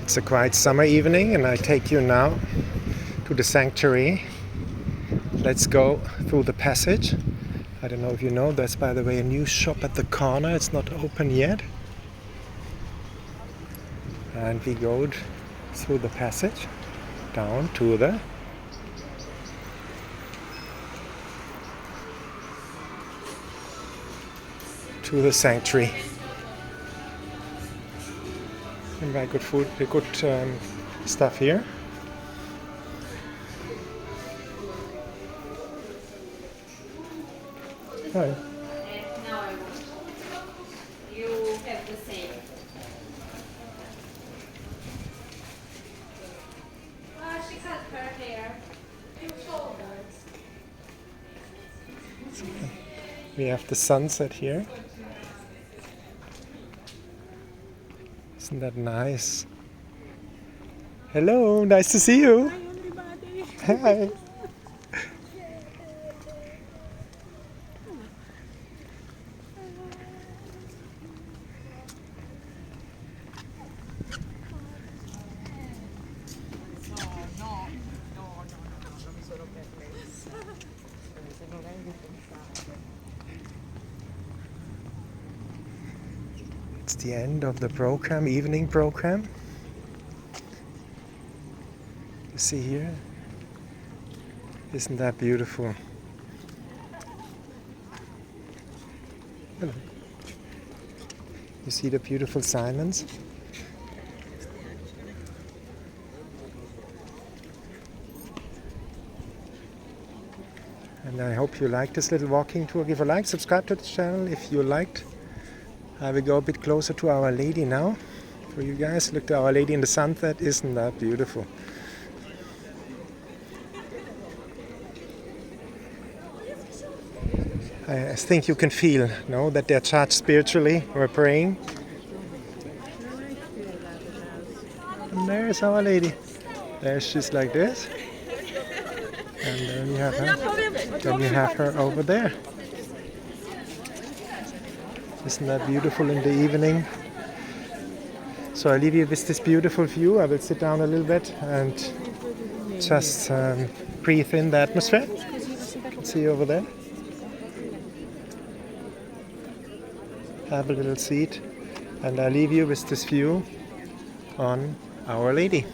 It's a quiet summer evening and I take you now to the sanctuary. Let's go through the passage. I don't know if you know, there's by the way a new shop at the corner. It's not open yet. And we go through the passage down to the sanctuary. And very good food, good stuff here. Hi. Now I want. You have the same. She cut her hair. Two shoulders. We have the sunset here. Isn't that nice? Hello, nice to see you. Hi, everybody. Hi. It's the end of the program, evening program. You see here? Isn't that beautiful? Hello. You see the beautiful silence? And I hope you liked this little walking tour. Give a like, subscribe to the channel if you liked. I will go a bit closer to Our Lady now. For you guys, look to Our Lady in the sunset. Isn't that beautiful? I think you can feel, no, that they're charged spiritually. We're praying. And there's Our Lady. There she's like this. And then you have her. Then you have her over there. Isn't that beautiful in the evening? So I leave you with this beautiful view. I will sit down a little bit and just breathe in the atmosphere. You can see over there. Have a little seat. And I leave you with this view on Our Lady.